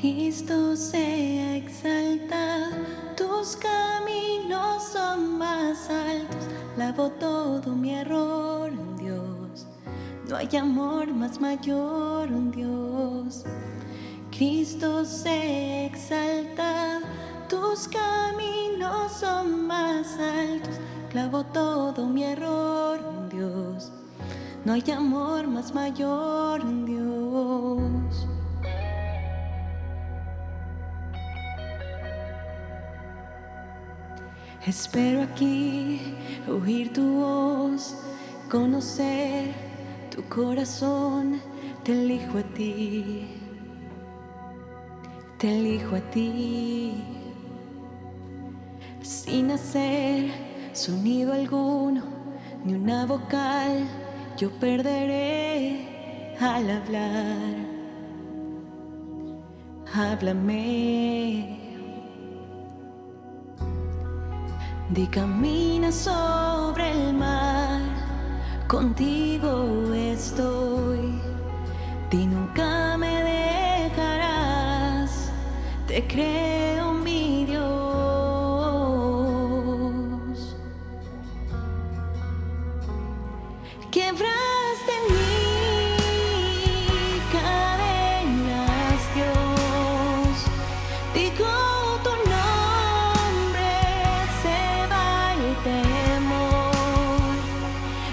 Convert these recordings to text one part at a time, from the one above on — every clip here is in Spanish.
Cristo sea exaltado, tus caminos son más altos. Lavo todo mi error en Dios. No hay amor más mayor en Dios. Cristo sea exaltado, tus caminos son más altos. Clavo todo mi error en Dios. No hay amor más mayor en Dios. Espero aquí oír tu voz, conocer tu corazón. Te elijo a ti, te elijo a ti. Sin hacer sonido alguno, ni una vocal, yo perderé al hablar. Háblame. Di camina sobre el mar, contigo estoy. Di nunca me dejarás, te creo mi Dios. Quebraste mi cadenas, Dios. Digo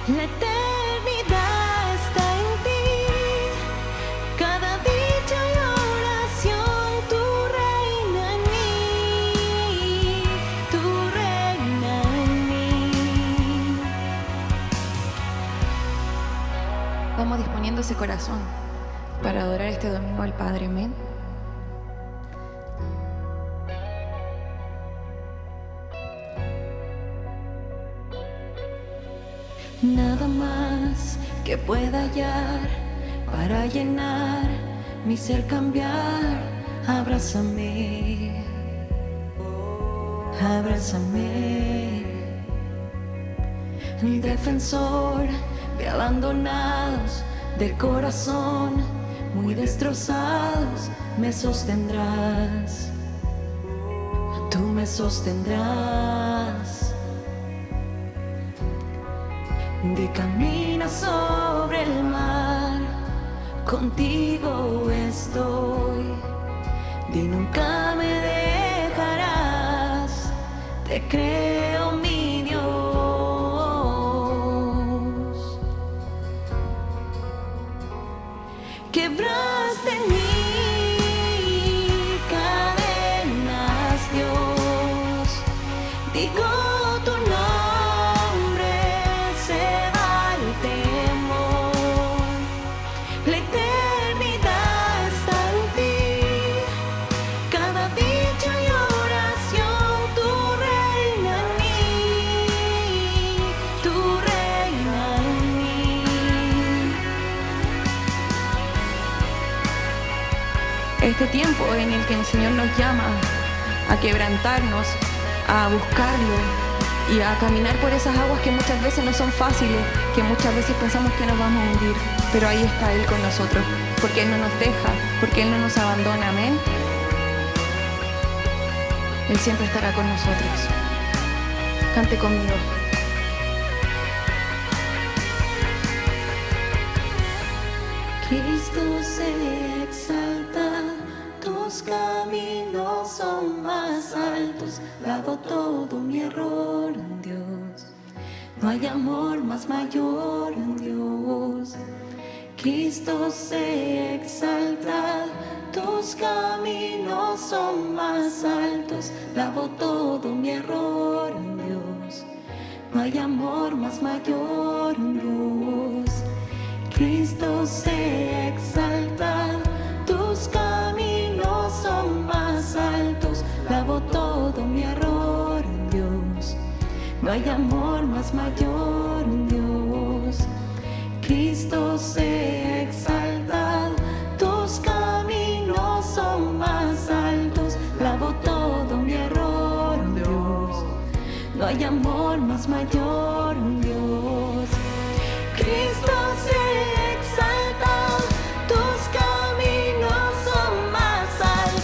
la eternidad está en ti, cada dicha y oración, tú reina en mí, tú reina en mí. Vamos disponiendo ese corazón para adorar este domingo al Padre, amén. Nada más que pueda hallar para llenar mi ser, cambiar. Abrázame, abrázame. El defensor de abandonados del corazón, muy destrozados, me sostendrás. Tú me sostendrás. Di camina sobre el mar, contigo estoy. Di nunca me dejarás, te creo mi Dios. Quebraste mi cadenas, Dios. Digo tu nombre, se va el temor. La eternidad está en ti, cada dicha y oración, tu reina en mí, tu reina en mí. Este tiempo en el que el Señor nos llama a quebrantarnos, a buscarlo y a caminar por esas aguas que muchas veces no son fáciles, que muchas veces pensamos que nos vamos a hundir, pero ahí está Él con nosotros, porque Él no nos deja, porque Él no nos abandona, amén. Él siempre estará con nosotros. Cante conmigo. Cristo se exalta, tus caminos son más altos. Lavo todo mi error en Dios. No hay amor más mayor en Dios. Cristo se exalta, tus caminos son más altos. Lavo todo mi error en Dios. No hay amor más mayor en Dios. Cristo se exalta, tus caminos son más altos. Lavo todo mi error en Dios. No hay amor más mayor en Dios. Cristo se exalta, tus caminos son más altos. Lavo todo mi error en Dios. No hay amor más mayor en Dios. Cristo se exalta, tus caminos son más altos.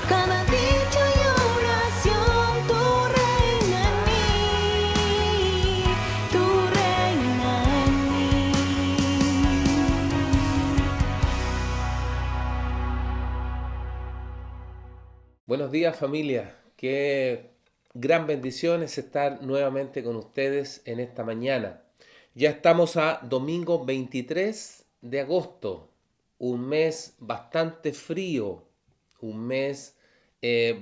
cada dicha y oración, tú reina en mí, tú reina en mí. Buenos días, familia. Qué gran bendición es estar nuevamente con ustedes en esta mañana. Ya estamos a domingo 23 de agosto, un mes bastante frío, un mes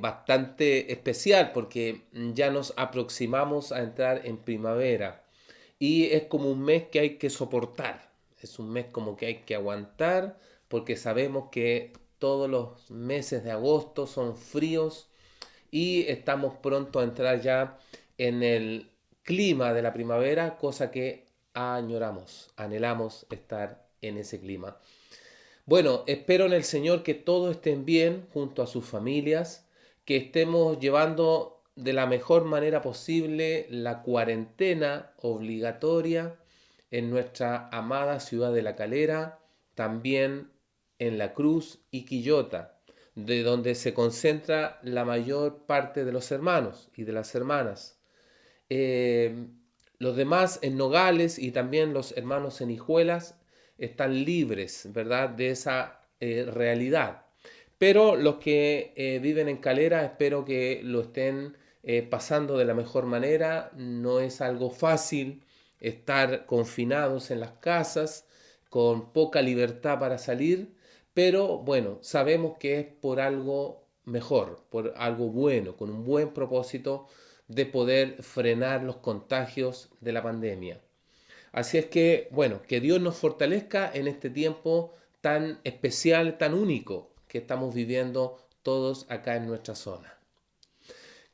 bastante especial porque ya nos aproximamos a entrar en primavera y es como un mes que hay que soportar, es un mes como que hay que aguantar porque sabemos que todos los meses de agosto son fríos y estamos pronto a entrar ya en el clima de la primavera, cosa que añoramos, anhelamos estar en ese clima. Bueno, espero en el Señor que todos estén bien junto a sus familias, que estemos llevando de la mejor manera posible la cuarentena obligatoria en nuestra amada ciudad de La Calera, también en La Cruz y Quillota, de donde se concentra la mayor parte de los hermanos y de las hermanas. Eh, los demás en Nogales y también los hermanos en Hijuelas están libres, ¿verdad?, de esa realidad. Pero los que viven en Calera espero que lo estén pasando de la mejor manera. No es algo fácil estar confinados en las casas con poca libertad para salir, pero bueno, sabemos que es por algo mejor, por algo bueno, con un buen propósito de poder frenar los contagios de la pandemia. Así es que, bueno, que Dios nos fortalezca en este tiempo tan especial, tan único que estamos viviendo todos acá en nuestra zona.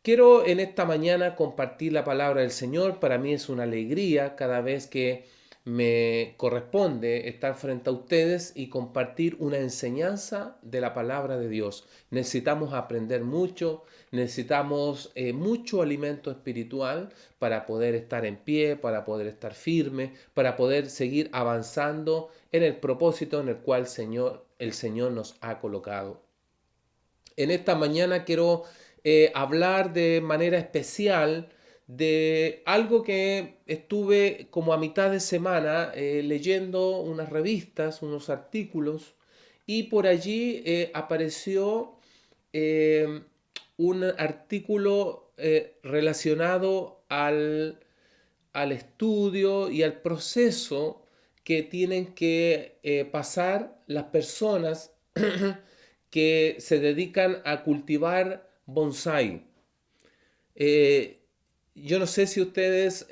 Quiero en esta mañana compartir la palabra del Señor. Para mí es una alegría cada vez que me corresponde estar frente a ustedes y compartir una enseñanza de la palabra de Dios. Necesitamos aprender mucho, necesitamos mucho alimento espiritual para poder estar en pie, para poder estar firme, para poder seguir avanzando en el propósito en el cual el Señor nos ha colocado. En esta mañana quiero hablar de manera especial de algo que estuve como a mitad de semana leyendo unas revistas, unos artículos, y por allí apareció eh, un artículo relacionado al estudio y al proceso que tienen que pasar las personas que se dedican a cultivar bonsái. Yo no sé si ustedes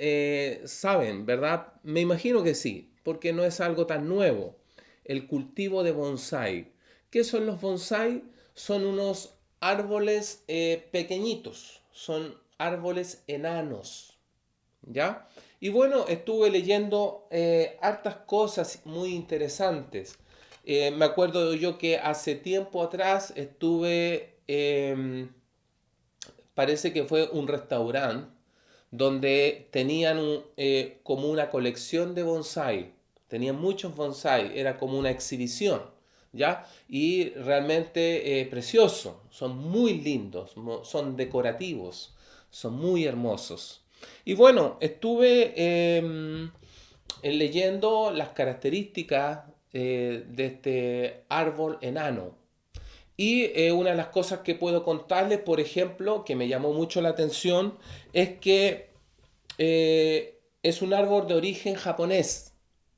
saben, ¿verdad? Me imagino que sí, porque no es algo tan nuevo. El cultivo de bonsái. ¿Qué son los bonsái? Son unos árboles pequeñitos, son árboles enanos, ¿ya? Y bueno, estuve leyendo hartas cosas muy interesantes. Me acuerdo yo que hace tiempo atrás parece que fue un restaurante donde tenían como una colección de bonsái, tenían muchos bonsái, era como una exhibición, ¿ya? Y realmente precioso, son muy lindos, son decorativos, son muy hermosos. Y bueno, estuve leyendo las características de este árbol enano. Y una de las cosas que puedo contarles, por ejemplo, que me llamó mucho la atención, es que es un árbol de origen japonés.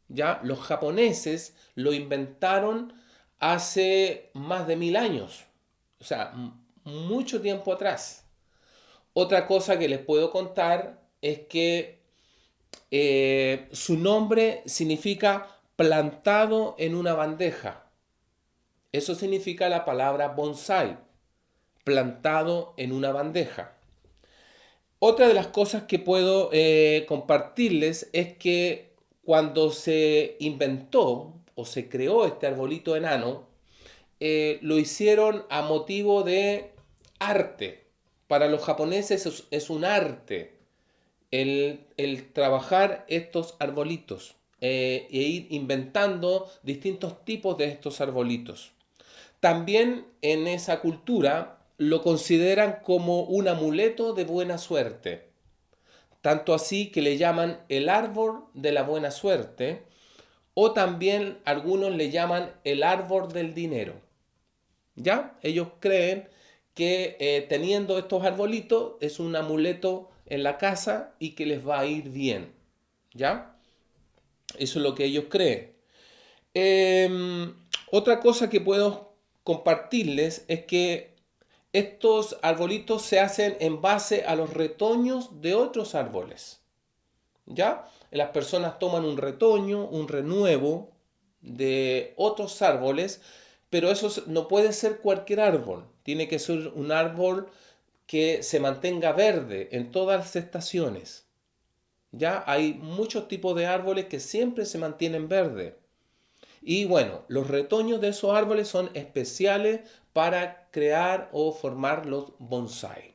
¿Ya? Los japoneses lo inventaron hace más de 1000 años, o sea, mucho tiempo atrás. Otra cosa que les puedo contar es que su nombre significa plantado en una bandeja. Eso significa la palabra bonsái, plantado en una bandeja. Otra de las cosas que puedo compartirles es que cuando se inventó o se creó este arbolito enano, lo hicieron a motivo de arte. Para los japoneses es un arte el trabajar estos arbolitos e ir inventando distintos tipos de estos arbolitos. También en esa cultura lo consideran como un amuleto de buena suerte. Tanto así que le llaman el árbol de la buena suerte, o también algunos le llaman el árbol del dinero. ¿Ya? Ellos creen que teniendo estos arbolitos es un amuleto en la casa y que les va a ir bien. ¿Ya? Eso es lo que ellos creen. Otra cosa que puedo compartirles es que estos arbolitos se hacen en base a los retoños de otros árboles. ¿Ya? Las personas toman un retoño, un renuevo de otros árboles, pero eso no puede ser cualquier árbol. Tiene que ser un árbol que se mantenga verde en todas las estaciones. ¿Ya? Hay muchos tipos de árboles que siempre se mantienen verdes. Y bueno, los retoños de esos árboles son especiales para crear o formar los bonsai.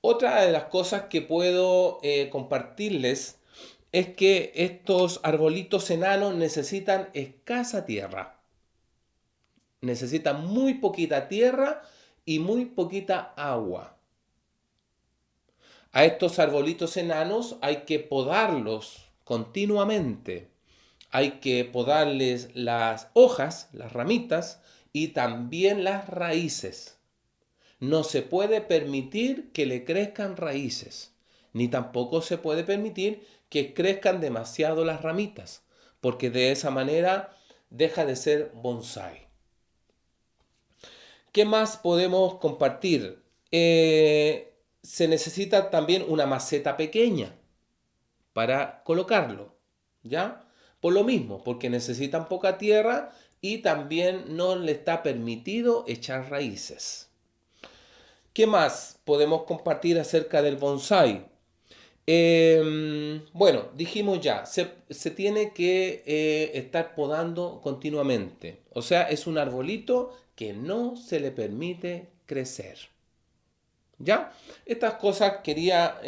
Otra de las cosas que puedo compartirles es que estos arbolitos enanos necesitan escasa tierra. Necesitan muy poquita tierra y muy poquita agua. A estos arbolitos enanos hay que podarlos continuamente. Hay que podarles las hojas, las ramitas y también las raíces. No se puede permitir que le crezcan raíces, ni tampoco se puede permitir que crezcan demasiado las ramitas, porque de esa manera deja de ser bonsai. ¿Qué más podemos compartir? Se necesita también una maceta pequeña para colocarlo, ¿ya? Por lo mismo, porque necesitan poca tierra y también no le está permitido echar raíces. ¿Qué más podemos compartir acerca del bonsai? Bueno, dijimos ya, se tiene que estar podando continuamente. O sea, es un arbolito que no se le permite crecer. ¿Ya? Estas cosas quería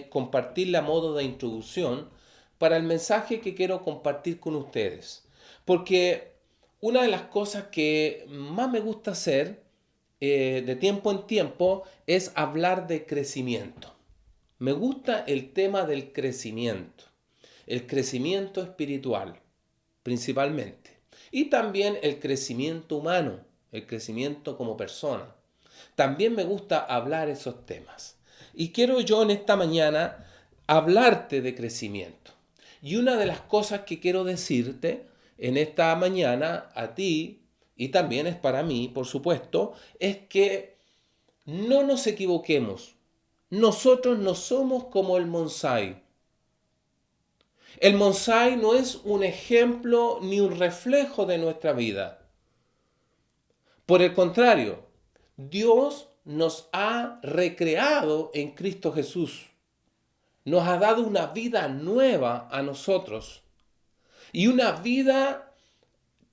compartirle a modo de introducción para el mensaje que quiero compartir con ustedes. Porque una de las cosas que más me gusta hacer de tiempo en tiempo es hablar de crecimiento. Me gusta el tema del crecimiento, el crecimiento espiritual principalmente, y también el crecimiento humano, el crecimiento como persona. También me gusta hablar esos temas. Y quiero yo en esta mañana hablarte de crecimiento. Y una de las cosas que quiero decirte en esta mañana a ti, y también es para mí, por supuesto, es que no nos equivoquemos. Nosotros no somos como el bonsai. El bonsai no es un ejemplo ni un reflejo de nuestra vida. Por el contrario, Dios nos ha recreado en Cristo Jesús. Nos ha dado una vida nueva a nosotros. Y una vida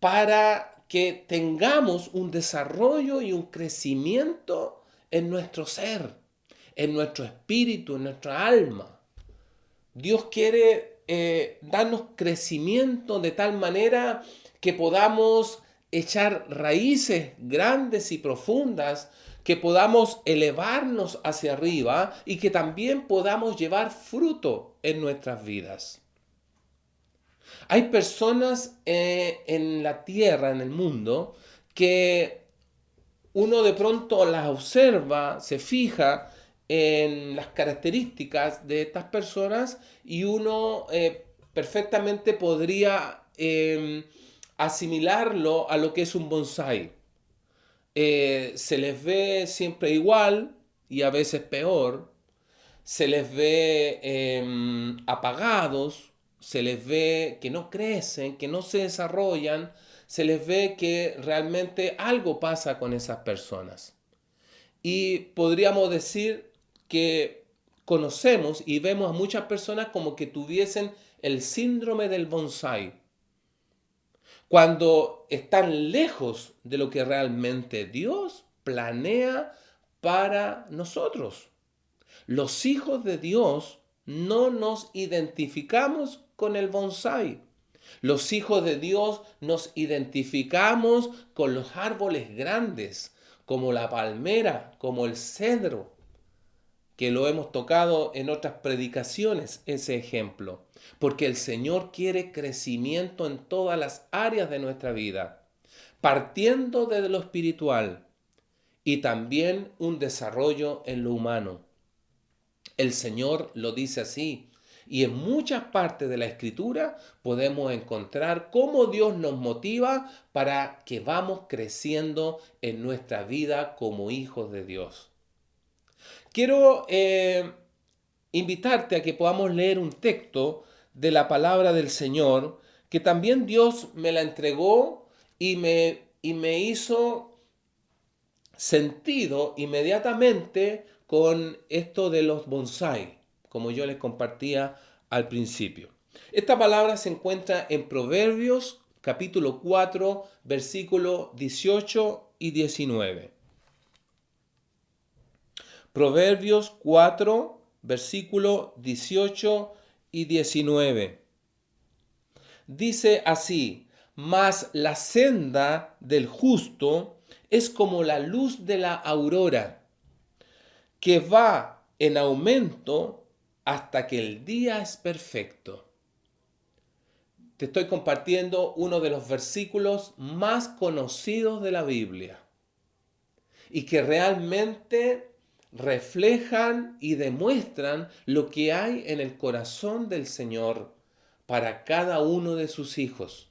para que tengamos un desarrollo y un crecimiento en nuestro ser, en nuestro espíritu, en nuestra alma. Dios quiere darnos crecimiento de tal manera que podamos echar raíces grandes y profundas, que podamos elevarnos hacia arriba y que también podamos llevar fruto en nuestras vidas. Hay personas en la tierra, en el mundo, que uno de pronto las observa, se fija en las características de estas personas y uno perfectamente podría asimilarlo a lo que es un bonsai. Se les ve siempre igual y a veces peor. Se les ve apagados, se les ve que no crecen, que no se desarrollan, se les ve que realmente algo pasa con esas personas. Y podríamos decir que conocemos y vemos a muchas personas como que tuviesen el síndrome del bonsai, cuando están lejos de lo que realmente Dios planea para nosotros. Los hijos de Dios no nos identificamos con el bonsai. Los hijos de Dios nos identificamos con los árboles grandes, como la palmera, como el cedro, que lo hemos tocado en otras predicaciones, ese ejemplo. Porque el Señor quiere crecimiento en todas las áreas de nuestra vida, partiendo de lo espiritual y también un desarrollo en lo humano. El Señor lo dice así, y en muchas partes de la Escritura podemos encontrar cómo Dios nos motiva para que vamos creciendo en nuestra vida como hijos de Dios. Quiero invitarte a que podamos leer un texto de la palabra del Señor, que también Dios me la entregó y me hizo sentido inmediatamente con esto de los bonsai, como yo les compartía al principio. Esta palabra se encuentra en Proverbios capítulo 4, versículos 18 y 19. Proverbios 4, versículos 18 y 19. Dice así: mas la senda del justo es como la luz de la aurora, que va en aumento hasta que el día es perfecto. Te estoy compartiendo uno de los versículos más conocidos de la Biblia y que realmente reflejan y demuestran lo que hay en el corazón del Señor para cada uno de sus hijos.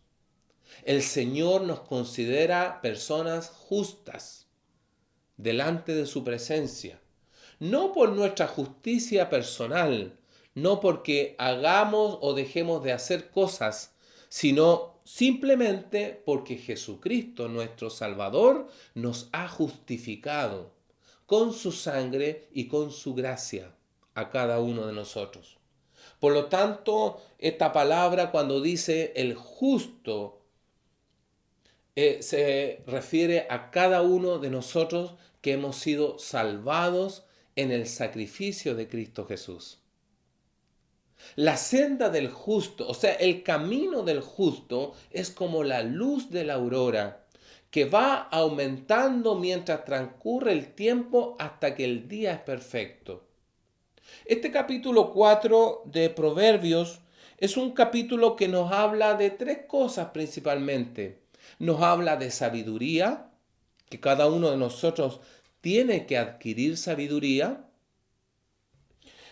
El Señor nos considera personas justas delante de su presencia, no por nuestra justicia personal, no porque hagamos o dejemos de hacer cosas, sino simplemente porque Jesucristo, nuestro Salvador, nos ha justificado con su sangre y con su gracia a cada uno de nosotros. Por lo tanto, esta palabra, cuando dice el justo, se refiere a cada uno de nosotros que hemos sido salvados en el sacrificio de Cristo Jesús. La senda del justo, o sea, el camino del justo es como la luz de la aurora, que va aumentando mientras transcurre el tiempo hasta que el día es perfecto. Este capítulo 4 de Proverbios es un capítulo que nos habla de tres cosas principalmente. Nos habla de sabiduría, que cada uno de nosotros tiene que adquirir sabiduría.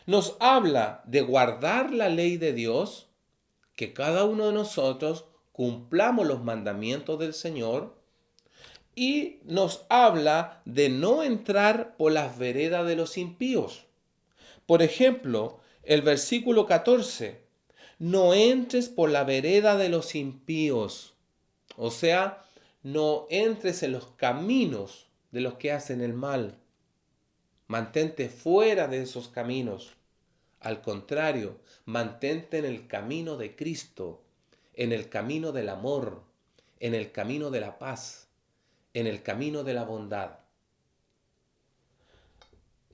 Nos habla de guardar la ley de Dios, que cada uno de nosotros cumplamos los mandamientos del Señor. Y nos habla de no entrar por las veredas de los impíos. Por ejemplo, el versículo 14, no entres por la vereda de los impíos. O sea, no entres en los caminos de los que hacen el mal. Mantente fuera de esos caminos. Al contrario, mantente en el camino de Cristo, en el camino del amor, en el camino de la paz, en el camino de la bondad.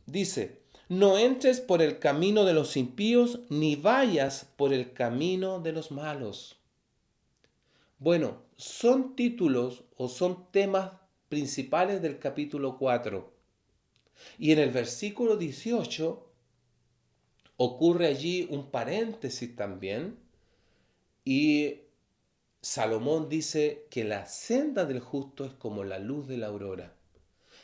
Dice, no entres por el camino de los impíos, ni vayas por el camino de los malos. Bueno, son títulos o son temas principales del capítulo 4. Y en el versículo 18 ocurre allí un paréntesis también. Y Salomón dice que la senda del justo es como la luz de la aurora,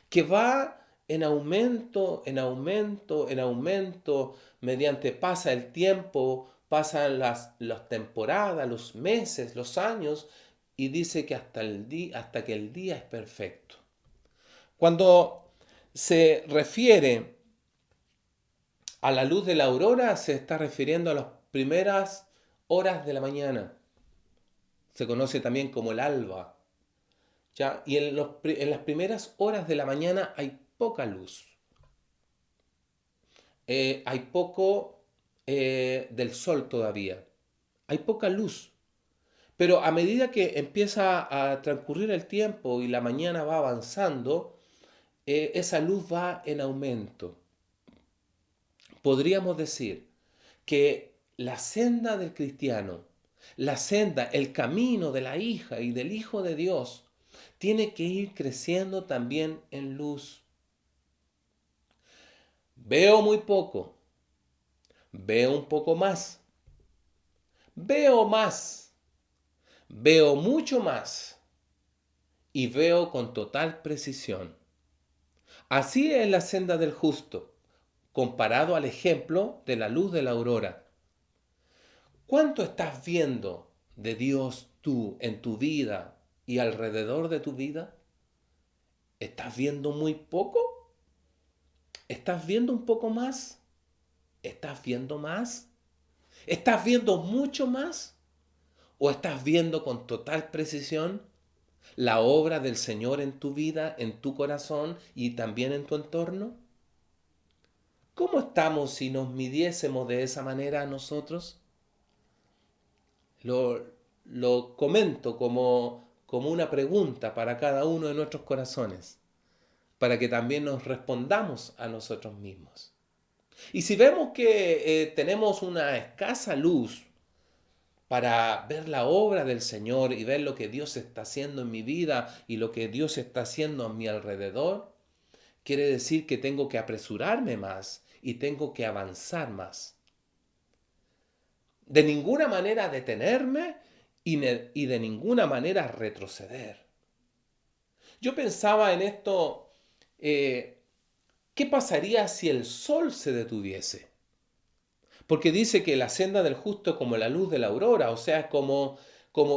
que va en aumento, en aumento, en aumento, mediante pasa el tiempo, pasan las temporadas, los meses, los años, y dice que hasta que el día es perfecto. Cuando se refiere a la luz de la aurora, se está refiriendo a las primeras horas de la mañana. Se conoce también como el alba. ¿Ya? Y en las primeras horas de la mañana hay poca luz. Hay poco del sol todavía. Hay poca luz. Pero a medida que empieza a transcurrir el tiempo y la mañana va avanzando, esa luz va en aumento. Podríamos decir que la senda del cristiano, la senda, el camino de la hija y del hijo de Dios, tiene que ir creciendo también en luz. Veo muy poco, veo un poco más, veo más, veo mucho más y veo con total precisión. Así es la senda del justo, comparado al ejemplo de la luz de la aurora. ¿Cuánto estás viendo de Dios tú en tu vida y alrededor de tu vida? ¿Estás viendo muy poco? ¿Estás viendo un poco más? ¿Estás viendo más? ¿Estás viendo mucho más? ¿O estás viendo con total precisión la obra del Señor en tu vida, en tu corazón y también en tu entorno? ¿Cómo estamos si nos midiésemos de esa manera a nosotros? Lo comento como una pregunta para cada uno de nuestros corazones, para que también nos respondamos a nosotros mismos. Y si vemos que tenemos una escasa luz para ver la obra del Señor y ver lo que Dios está haciendo en mi vida y lo que Dios está haciendo a mi alrededor, quiere decir que tengo que apresurarme más y tengo que avanzar más. De ninguna manera detenerme y de ninguna manera retroceder. Yo pensaba en esto, ¿qué pasaría si el sol se detuviese? Porque dice que la senda del justo es como la luz de la aurora, o sea, es como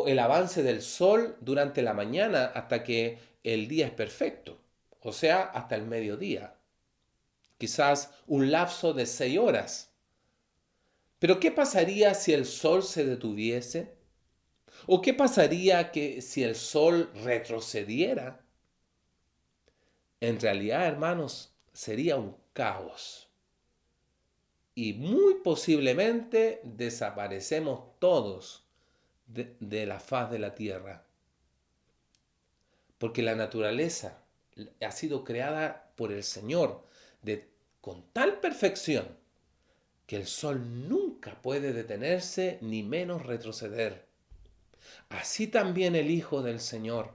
el avance del sol durante la mañana hasta que el día es perfecto, o sea, hasta el mediodía. Quizás un lapso de 6 horas. Pero ¿qué pasaría si el sol se detuviese? ¿O qué pasaría si el sol retrocediera? En realidad, hermanos, sería un caos. Y muy posiblemente desaparecemos todos de la faz de la tierra. Porque la naturaleza ha sido creada por el Señor con tal perfección que el sol nunca puede detenerse ni menos retroceder. Así también el Hijo del Señor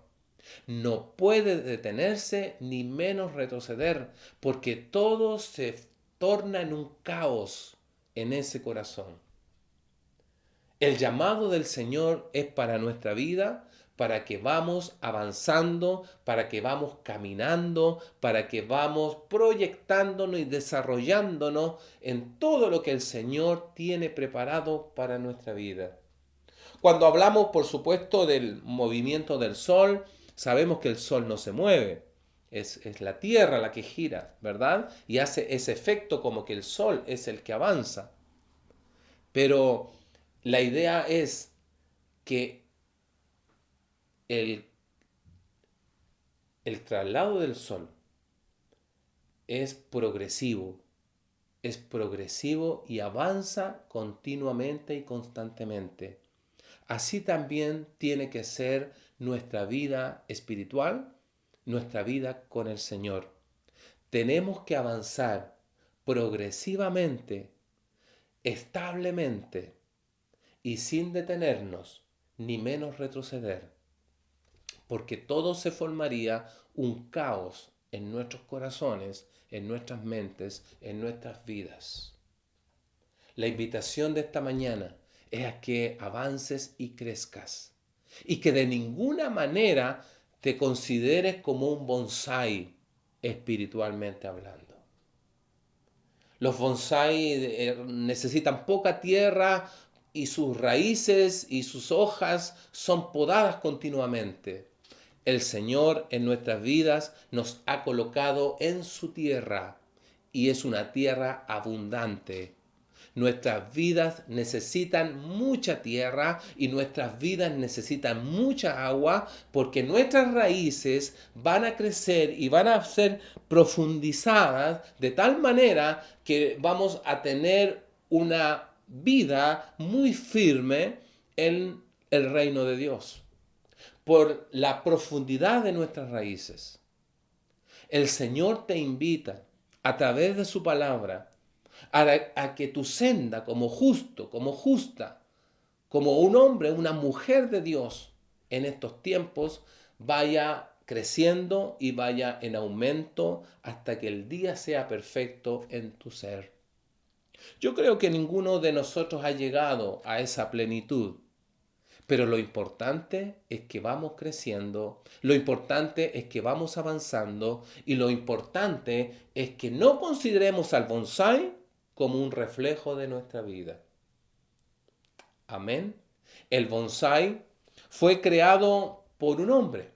no puede detenerse ni menos retroceder, porque todo se torna en un caos en ese corazón. El llamado del Señor es para nuestra vida, para que vamos avanzando, para que vamos caminando, para que vamos proyectándonos y desarrollándonos en todo lo que el Señor tiene preparado para nuestra vida. Cuando hablamos, por supuesto, del movimiento del sol, sabemos que el sol no se mueve. Es la tierra la que gira, ¿verdad? Y hace ese efecto como que el sol es el que avanza. Pero la idea es que el traslado del sol es progresivo y avanza continuamente y constantemente. Así también tiene que ser nuestra vida espiritual, nuestra vida con el Señor. Tenemos que avanzar progresivamente, establemente y sin detenernos, ni menos retroceder, porque todo se formaría un caos en nuestros corazones, en nuestras mentes, en nuestras vidas. La invitación de esta mañana es a que avances y crezcas y que de ninguna manera te consideres como un bonsái espiritualmente hablando. Los bonsái necesitan poca tierra y sus raíces y sus hojas son podadas continuamente. El Señor en nuestras vidas nos ha colocado en su tierra y es una tierra abundante. Nuestras vidas necesitan mucha tierra y nuestras vidas necesitan mucha agua porque nuestras raíces van a crecer y van a ser profundizadas de tal manera que vamos a tener una vida muy firme en el reino de Dios por la profundidad de nuestras raíces. El Señor te invita a través de su palabra a que tu senda como justo, como justa, como un hombre, una mujer de Dios en estos tiempos, vaya creciendo y vaya en aumento hasta que el día sea perfecto en tu ser. Yo creo que ninguno de nosotros ha llegado a esa plenitud, pero lo importante es que vamos creciendo, lo importante es que vamos avanzando y lo importante es que no consideremos al bonsái como un reflejo de nuestra vida. Amén. El bonsái fue creado por un hombre.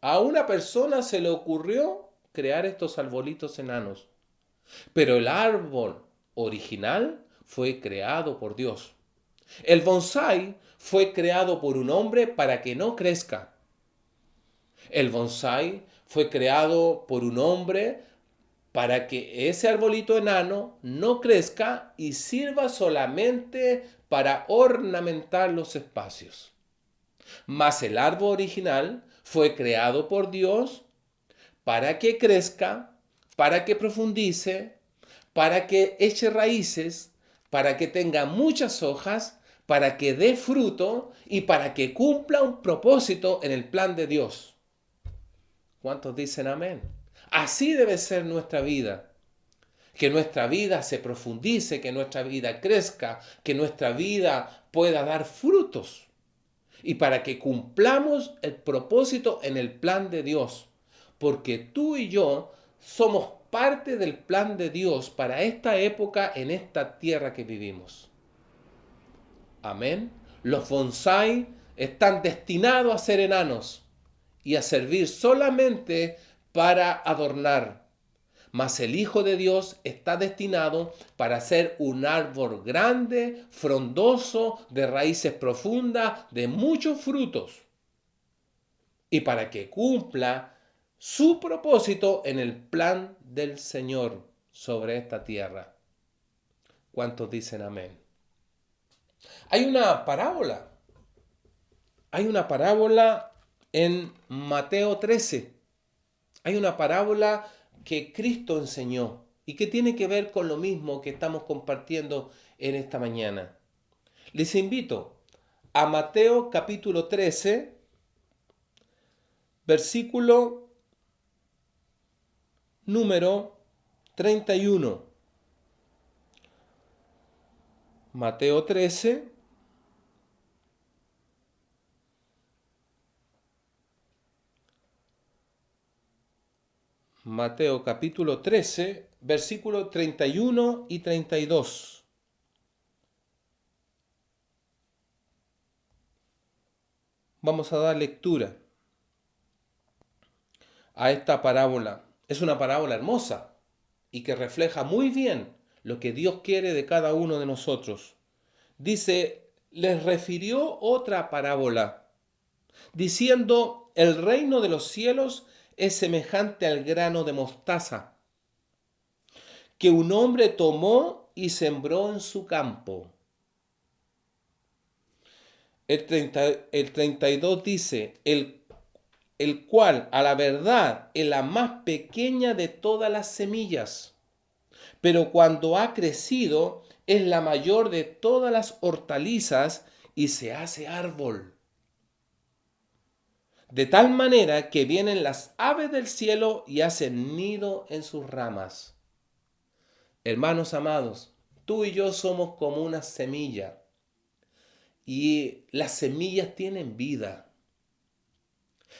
A una persona se le ocurrió crear estos arbolitos enanos, pero el árbol original fue creado por Dios. El bonsái fue creado por un hombre para que no crezca. El bonsái fue creado por un hombre para que ese arbolito enano no crezca y sirva solamente para ornamentar los espacios. Mas el árbol original fue creado por Dios para que crezca, para que profundice, para que eche raíces, para que tenga muchas hojas, para que dé fruto y para que cumpla un propósito en el plan de Dios. ¿Cuántos dicen amén? Así debe ser nuestra vida. Que nuestra vida se profundice, que nuestra vida crezca, que nuestra vida pueda dar frutos. Y para que cumplamos el propósito en el plan de Dios. Porque tú y yo somos parte del plan de Dios para esta época en esta tierra que vivimos. Amén. Los bonsái están destinados a ser enanos y a servir solamente para adornar. Mas el Hijo de Dios está destinado para ser un árbol grande, frondoso, de raíces profundas, de muchos frutos. Y para que cumpla su propósito en el plan del Señor sobre esta tierra. ¿Cuántos dicen amén? Hay una parábola en Mateo 13. Hay una parábola que Cristo enseñó y que tiene que ver con lo mismo que estamos compartiendo en esta mañana. Les invito a Mateo capítulo 13, versículo número 31. Mateo 13, Mateo capítulo 13, versículo 31 y 32. Vamos a dar lectura a esta parábola. Es una parábola hermosa y que refleja muy bien lo que Dios quiere de cada uno de nosotros. Dice, les refirió otra parábola, diciendo, el reino de los cielos es semejante al grano de mostaza, que un hombre tomó y sembró en su campo. El 32 dice, el cual a la verdad es la más pequeña de todas las semillas, pero cuando ha crecido es la mayor de todas las hortalizas y se hace árbol. De tal manera que vienen las aves del cielo y hacen nido en sus ramas. Hermanos amados, tú y yo somos como una semilla y las semillas tienen vida.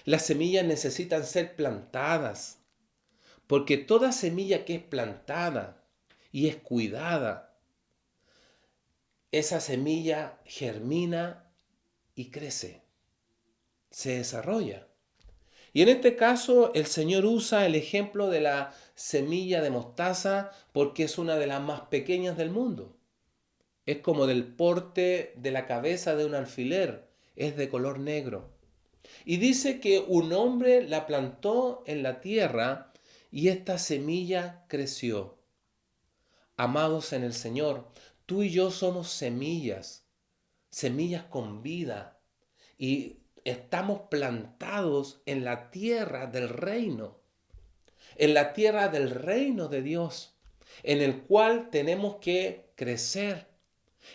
Las semillas necesitan ser plantadas, porque toda semilla que es plantada y es cuidada, esa semilla germina y crece, se desarrolla. Y en este caso el Señor usa el ejemplo de la semilla de mostaza porque es una de las más pequeñas del mundo. Es como del porte de la cabeza de un alfiler, es de color negro. Y dice que un hombre la plantó en la tierra y esta semilla creció. Amados en el Señor, tú y yo somos semillas, semillas con vida y estamos plantados en la tierra del reino, en la tierra del reino de Dios, en el cual tenemos que crecer,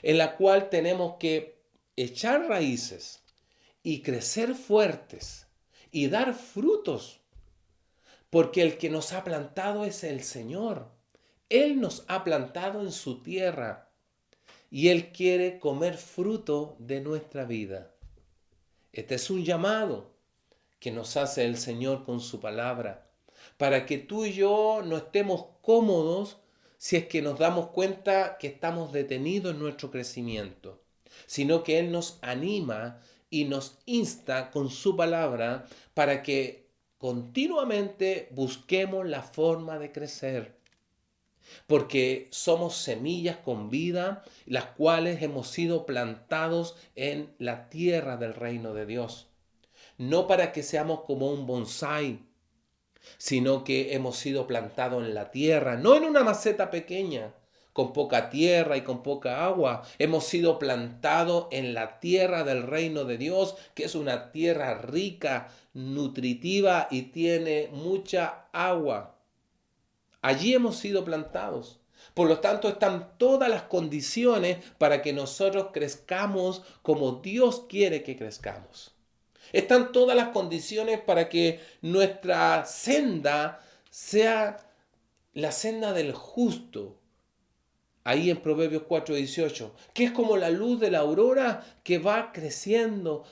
en la cual tenemos que echar raíces y crecer fuertes y dar frutos, porque el que nos ha plantado es el Señor. Él nos ha plantado en su tierra y Él quiere comer fruto de nuestra vida. Este es un llamado que nos hace el Señor con su palabra, para que tú y yo no estemos cómodos si es que nos damos cuenta que estamos detenidos en nuestro crecimiento, sino que Él nos anima y nos insta con su palabra para que continuamente busquemos la forma de crecer. Porque somos semillas con vida, las cuales hemos sido plantados en la tierra del reino de Dios. No para que seamos como un bonsái, sino que hemos sido plantados en la tierra, no en una maceta pequeña, con poca tierra y con poca agua. Hemos sido plantados en la tierra del reino de Dios, que es una tierra rica, nutritiva y tiene mucha agua. Allí hemos sido plantados. Por lo tanto, están todas las condiciones para que nosotros crezcamos como Dios quiere que crezcamos. Están todas las condiciones para que nuestra senda sea la senda del justo. Ahí en Proverbios 4:18, que es como la luz de la aurora que va creciendo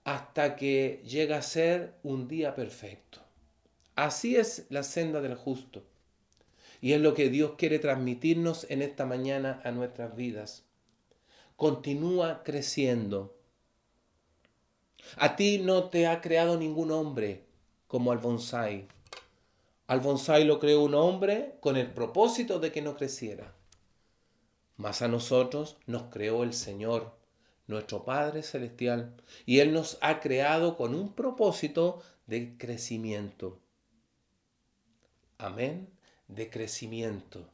hasta que llega a ser un día perfecto. Así es la senda del justo. Y es lo que Dios quiere transmitirnos en esta mañana a nuestras vidas. Continúa creciendo. A ti no te ha creado ningún hombre como al bonsái. Al bonsái lo creó un hombre con el propósito de que no creciera. Mas a nosotros nos creó el Señor, nuestro Padre Celestial, y Él nos ha creado con un propósito de crecimiento. Amén, de crecimiento.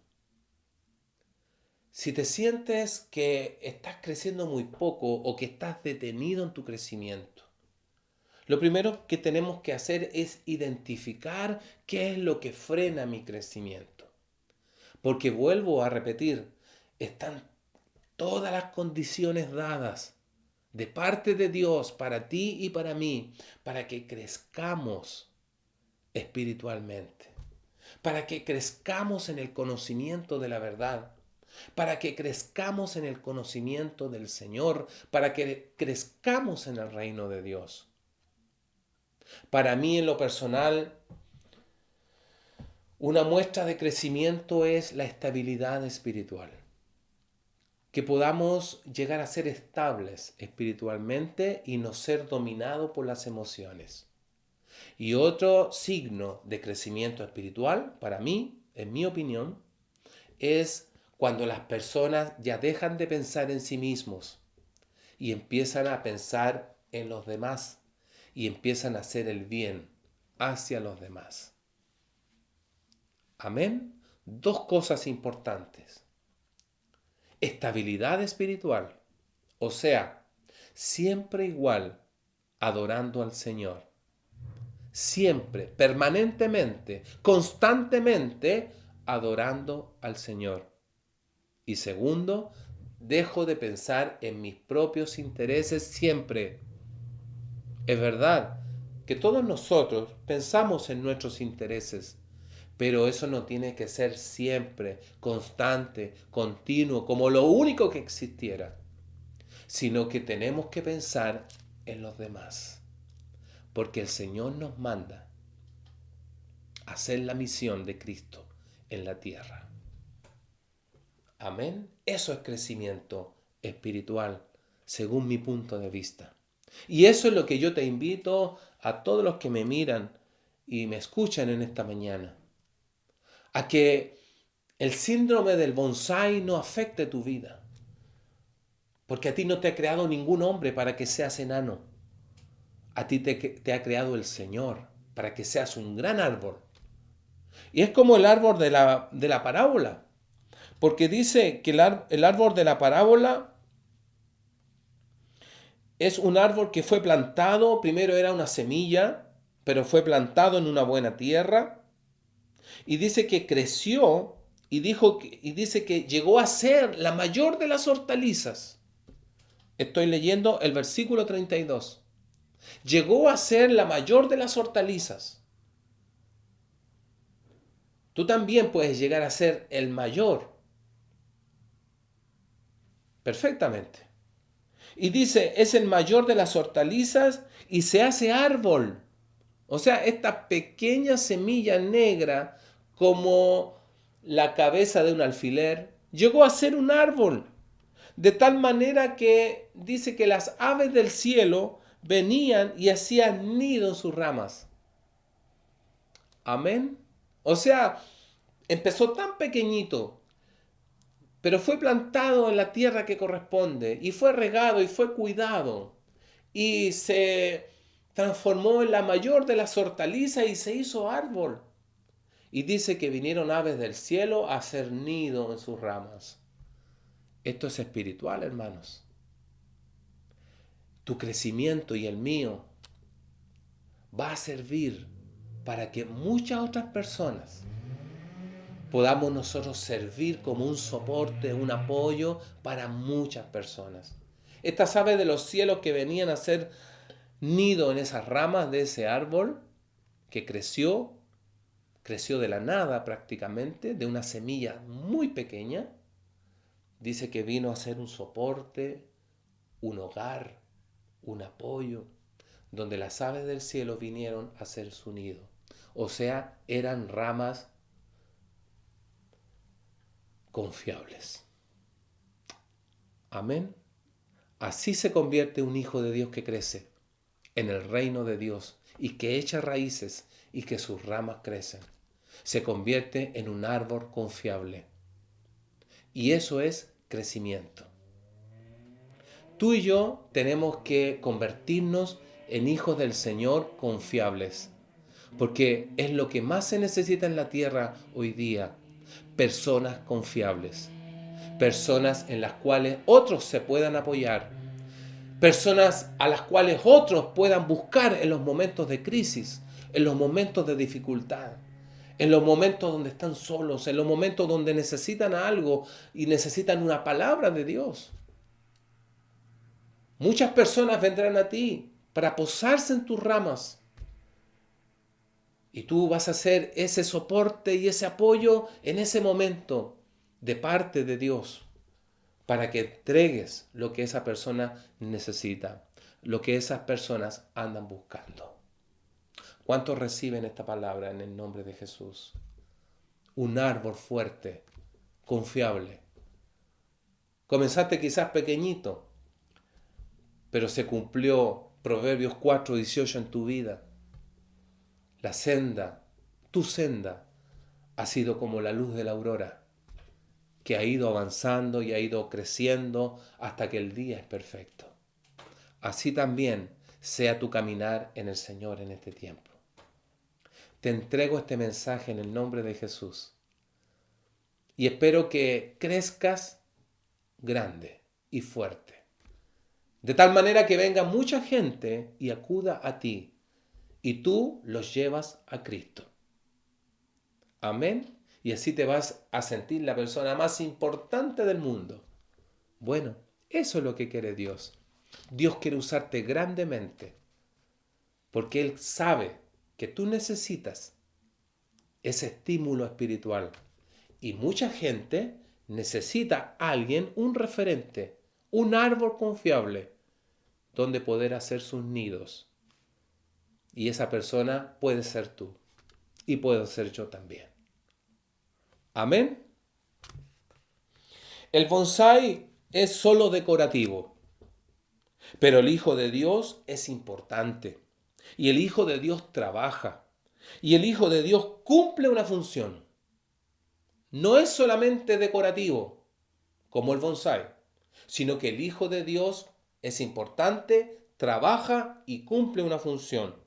Si te sientes que estás creciendo muy poco o que estás detenido en tu crecimiento, lo primero que tenemos que hacer es identificar qué es lo que frena mi crecimiento. Porque vuelvo a repetir, están todas las condiciones dadas de parte de Dios para ti y para mí, para que crezcamos espiritualmente, para que crezcamos en el conocimiento de la verdad, para que crezcamos en el conocimiento del Señor, para que crezcamos en el reino de Dios. Para mí, en lo personal, una muestra de crecimiento es la estabilidad espiritual. Que podamos llegar a ser estables espiritualmente y no ser dominados por las emociones. Y otro signo de crecimiento espiritual, para mí, en mi opinión, es cuando las personas ya dejan de pensar en sí mismos y empiezan a pensar en los demás y empiezan a hacer el bien hacia los demás. Amén. Dos cosas importantes. Estabilidad espiritual, o sea, siempre igual, adorando al Señor. Siempre, permanentemente, constantemente, adorando al Señor. Y segundo, dejo de pensar en mis propios intereses siempre. Es verdad que todos nosotros pensamos en nuestros intereses, pero eso no tiene que ser siempre, constante, continuo, como lo único que existiera, sino que tenemos que pensar en los demás, porque el Señor nos manda a hacer la misión de Cristo en la tierra. Amén. Eso es crecimiento espiritual, según mi punto de vista. Y eso es lo que yo te invito a todos los que me miran y me escuchan en esta mañana. A que el síndrome del bonsái no afecte tu vida. Porque a ti no te ha creado ningún hombre para que seas enano. A ti te ha creado el Señor para que seas un gran árbol. Y es como el árbol de la parábola. Porque dice que el árbol de la parábola es un árbol que fue plantado, primero era una semilla, pero fue plantado en una buena tierra. Y dice que creció y dice que llegó a ser la mayor de las hortalizas. Estoy leyendo el versículo 32. Llegó a ser la mayor de las hortalizas. Tú también puedes llegar a ser el mayor. Perfectamente. Y dice, es el mayor de las hortalizas y se hace árbol. O sea, esta pequeña semilla negra, como la cabeza de un alfiler, llegó a ser un árbol. De tal manera que dice que las aves del cielo venían y hacían nido en sus ramas. Amén. O sea, empezó tan pequeñito, pero fue plantado en la tierra que corresponde, y fue regado y fue cuidado, y se transformó en la mayor de las hortalizas y se hizo árbol. Y dice que vinieron aves del cielo a hacer nido en sus ramas. Esto es espiritual, hermanos. Tu crecimiento y el mío va a servir para que muchas otras personas podamos nosotros servir como un soporte, un apoyo para muchas personas. Estas aves de los cielos que venían a hacer nido en esas ramas de ese árbol que creció de la nada prácticamente, de una semilla muy pequeña, dice que vino a ser un soporte, un hogar, un apoyo, donde las aves del cielo vinieron a hacer su nido. O sea, eran ramas confiables. Amén. Así se convierte un hijo de Dios que crece en el reino de Dios y que echa raíces y que sus ramas crecen. Se convierte en un árbol confiable. Y eso es crecimiento. Tú y yo tenemos que convertirnos en hijos del Señor confiables, porque es lo que más se necesita en la tierra hoy día. Personas confiables, personas en las cuales otros se puedan apoyar, personas a las cuales otros puedan buscar en los momentos de crisis, en los momentos de dificultad, en los momentos donde están solos, en los momentos donde necesitan algo y necesitan una palabra de Dios. Muchas personas vendrán a ti para posarse en tus ramas. Y tú vas a ser ese soporte y ese apoyo en ese momento de parte de Dios para que entregues lo que esa persona necesita, lo que esas personas andan buscando. ¿Cuántos reciben esta palabra en el nombre de Jesús? Un árbol fuerte, confiable. Comenzaste quizás pequeñito, pero se cumplió Proverbios 4:18 en tu vida. La senda, tu senda, ha sido como la luz de la aurora, que ha ido avanzando y ha ido creciendo hasta que el día es perfecto. Así también sea tu caminar en el Señor en este tiempo. Te entrego este mensaje en el nombre de Jesús y espero que crezcas grande y fuerte, de tal manera que venga mucha gente y acuda a ti, y tú los llevas a Cristo. Amén. Y así te vas a sentir la persona más importante del mundo. Bueno, eso es lo que quiere Dios. Dios quiere usarte grandemente, porque Él sabe que tú necesitas ese estímulo espiritual. Y mucha gente necesita a alguien, un referente, un árbol confiable, donde poder hacer sus nidos. Y esa persona puede ser tú. Y puedo ser yo también. Amén. El bonsái es solo decorativo. Pero el Hijo de Dios es importante. Y el Hijo de Dios trabaja. Y el Hijo de Dios cumple una función. No es solamente decorativo, como el bonsái, sino que el Hijo de Dios es importante, trabaja y cumple una función.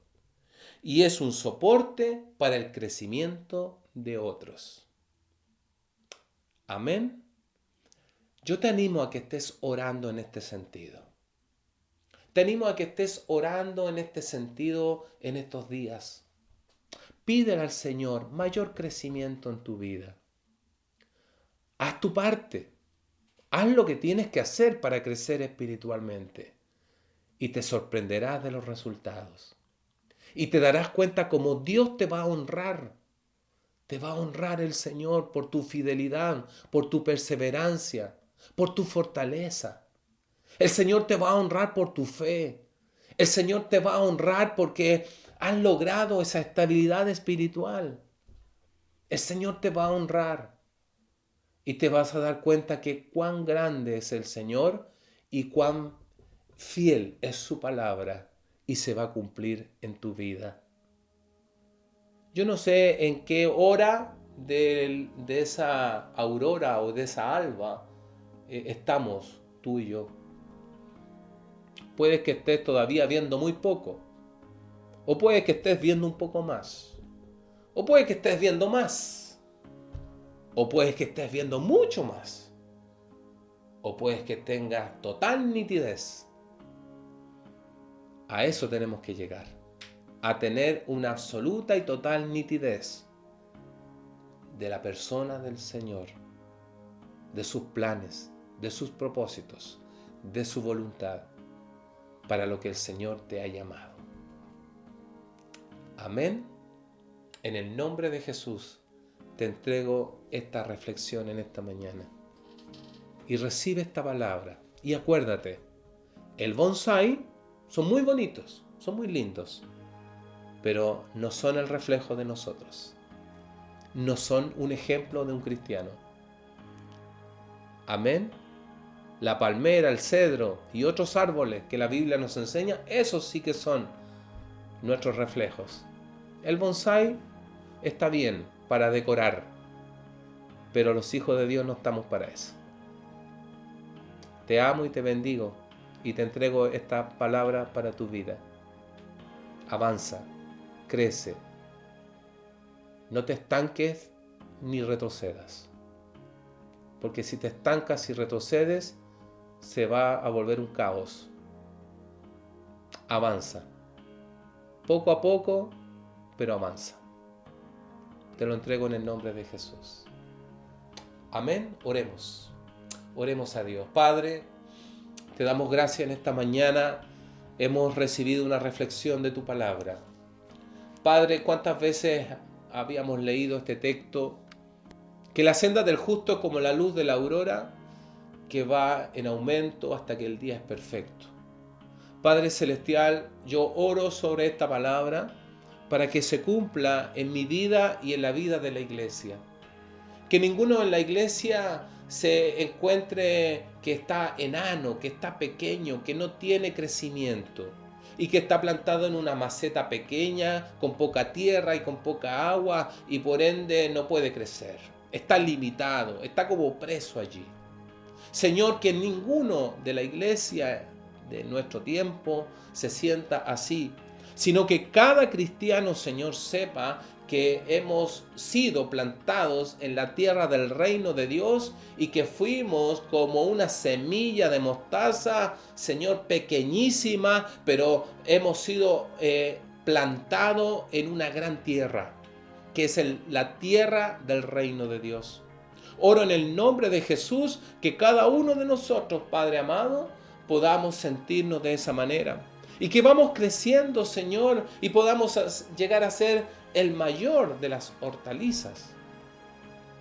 Y es un soporte para el crecimiento de otros. Amén. Yo te animo a que estés orando en este sentido. Te animo a que estés orando en este sentido en estos días. Pídele al Señor mayor crecimiento en tu vida. Haz tu parte. Haz lo que tienes que hacer para crecer espiritualmente. y te sorprenderás de los resultados. Y te darás cuenta cómo Dios te va a honrar. Te va a honrar el Señor por tu fidelidad, por tu perseverancia, por tu fortaleza. El Señor te va a honrar por tu fe. El Señor te va a honrar porque has logrado esa estabilidad espiritual. El Señor te va a honrar. Y te vas a dar cuenta que cuán grande es el Señor y cuán fiel es su palabra y se va a cumplir en tu vida. Yo no sé en qué hora de esa aurora o de esa alba estamos tú y yo. Puede que estés todavía viendo muy poco, o puede que estés viendo un poco más, o puede que estés viendo más, o puede que estés viendo mucho más, o puedes que tengas total nitidez. A eso tenemos que llegar, a tener una absoluta y total nitidez de la persona del Señor, de sus planes, de sus propósitos, de su voluntad, para lo que el Señor te ha llamado. Amén. En el nombre de Jesús te entrego esta reflexión en esta mañana. Y recibe esta palabra. Y acuérdate, el bonsái son muy bonitos, son muy lindos, pero no son el reflejo de nosotros. No son un ejemplo de un cristiano. Amén. La palmera, el cedro y otros árboles que la Biblia nos enseña, esos sí que son nuestros reflejos. El bonsái está bien para decorar, pero los hijos de Dios no estamos para eso. Te amo y te bendigo y te entrego esta palabra para tu vida. Avanza, crece, no te estanques ni retrocedas, porque si te estancas y retrocedes, se va a volver un caos. Avanza, poco a poco, pero avanza. Te lo entrego en el nombre de Jesús. Amén. Oremos. Oremos a Dios. Padre, te damos gracias en esta mañana. Hemos recibido una reflexión de tu palabra. Padre, ¿cuántas veces habíamos leído este texto? Que la senda del justo es como la luz de la aurora, que va en aumento hasta que el día es perfecto. Padre Celestial, yo oro sobre esta palabra para que se cumpla en mi vida y en la vida de la iglesia. Que ninguno en la iglesia se encuentre que está enano, que está pequeño, que no tiene crecimiento y que está plantado en una maceta pequeña, con poca tierra y con poca agua y por ende no puede crecer. Está limitado, está como preso allí. Señor, que ninguno de la iglesia de nuestro tiempo se sienta así, sino que cada cristiano, Señor, sepa que hemos sido plantados en la tierra del reino de Dios y que fuimos como una semilla de mostaza, Señor, pequeñísima, pero hemos sido plantados en una gran tierra, que es la tierra del reino de Dios. Oro en el nombre de Jesús que cada uno de nosotros, Padre amado, podamos sentirnos de esa manera y que vamos creciendo, Señor, y podamos llegar a ser el mayor de las hortalizas,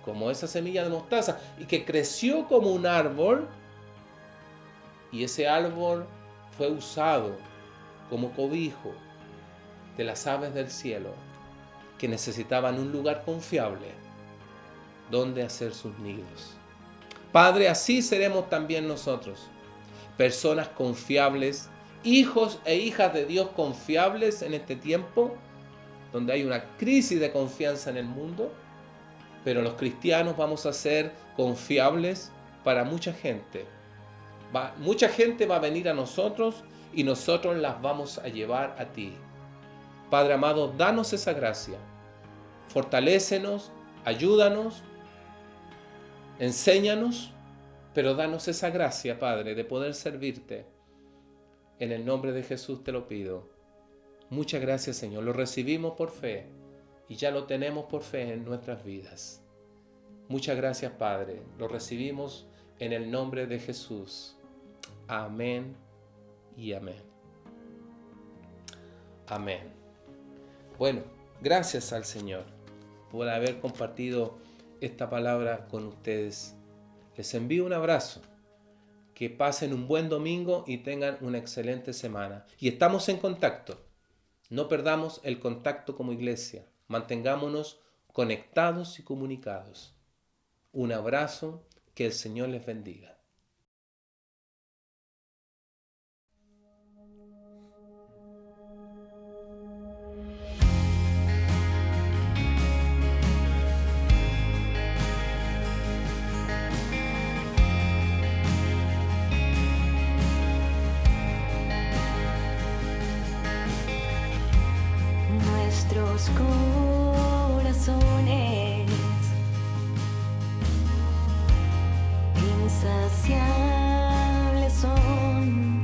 como esa semilla de mostaza, y que creció como un árbol, y ese árbol fue usado como cobijo de las aves del cielo, que necesitaban un lugar confiable donde hacer sus nidos. Padre, así seremos también nosotros, personas confiables, hijos e hijas de Dios confiables en este tiempo, donde hay una crisis de confianza en el mundo, pero los cristianos vamos a ser confiables para mucha gente. Mucha gente va a venir a nosotros y nosotros las vamos a llevar a ti. Padre amado, danos esa gracia, fortalécenos, ayúdanos, enséñanos, pero danos esa gracia, Padre, de poder servirte. En el nombre de Jesús te lo pido. Muchas gracias, Señor. Lo recibimos por fe y ya lo tenemos por fe en nuestras vidas. Muchas gracias, Padre. Lo recibimos en el nombre de Jesús. Amén y amén. Amén. Bueno, gracias al Señor por haber compartido esta palabra con ustedes. Les envío un abrazo. Que pasen un buen domingo y tengan una excelente semana. Y estamos en contacto. No perdamos el contacto como iglesia. Mantengámonos conectados y comunicados. Un abrazo. Que el Señor les bendiga. Nuestros corazones insaciables son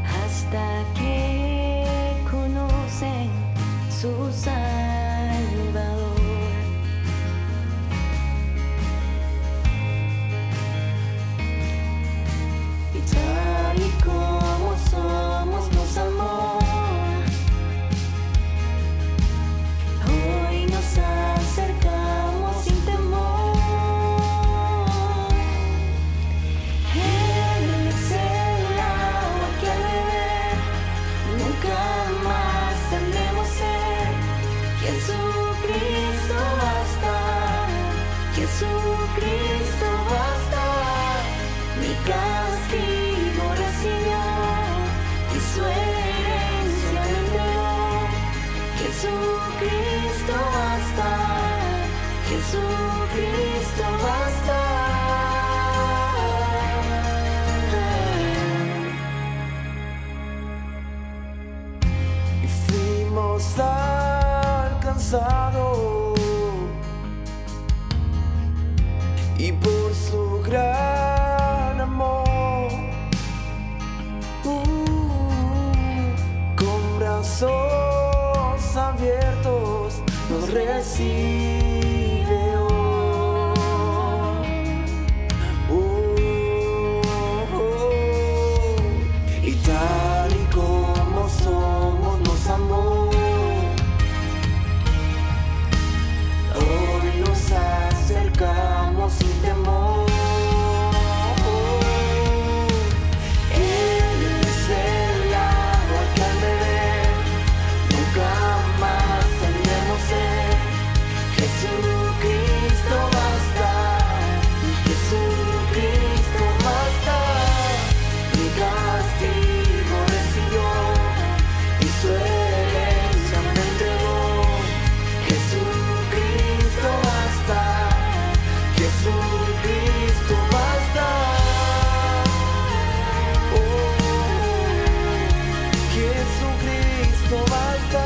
hasta que conocen su Salvador. Y tal y como somos nos amó. Hoy nos acercamos sin temor. Él es el agua que al beber nunca más tendremos sed. Jesucristo basta, Jesucristo basta. Mi castigo recibió y su herencia me entregó. Jesucristo basta, Jesucristo basta. Y fuimos alcanzados y por su gran amor con brazos abiertos nos recibe hoy. Y tal y como somos nos amó. Hoy nos acercamos sin temor. Él es el agua que al beber nunca más tendremos sed. Jesucristo basta, Jesucristo basta. Mi castigo recibió y su herencia me entregó. Jesucristo basta, Jesucristo basta. Jesucristo basta.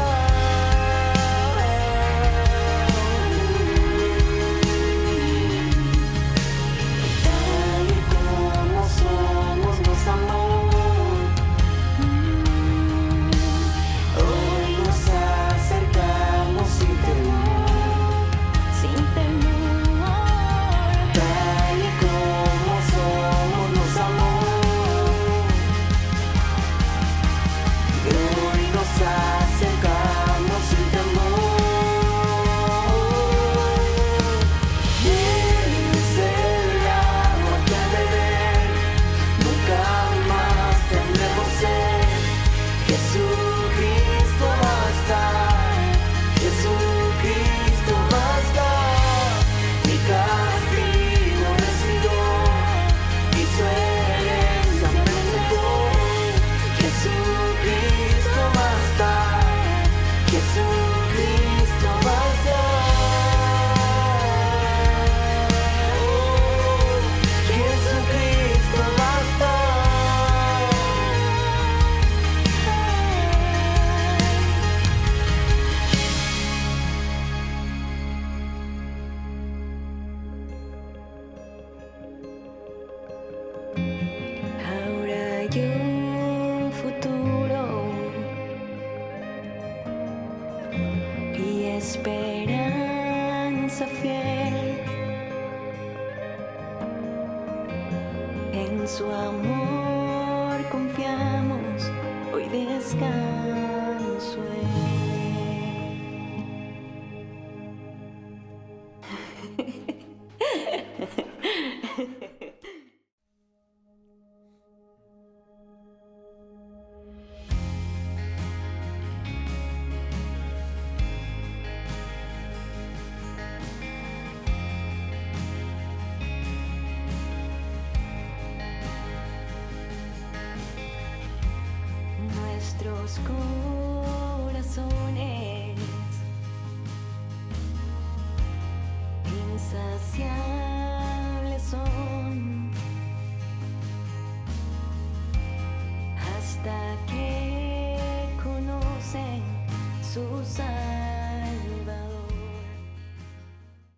Tal y como somos nos amó. Hoy nos acercamos sin temor. Sin temor, Tal y como somos nos amó. Hoy nos acercamos sin temor. Él es el agua que al beber nunca más tendremos sed. Jesucristo basta, Jesucristo basta. Mi castigo recibió y su herencia me entregó. Jesucristo basta, Jesucristo basta. Jesucristo basta. ahora hay un futuro y esperanza fiel. En su amor confiamos Nuestros corazones insaciables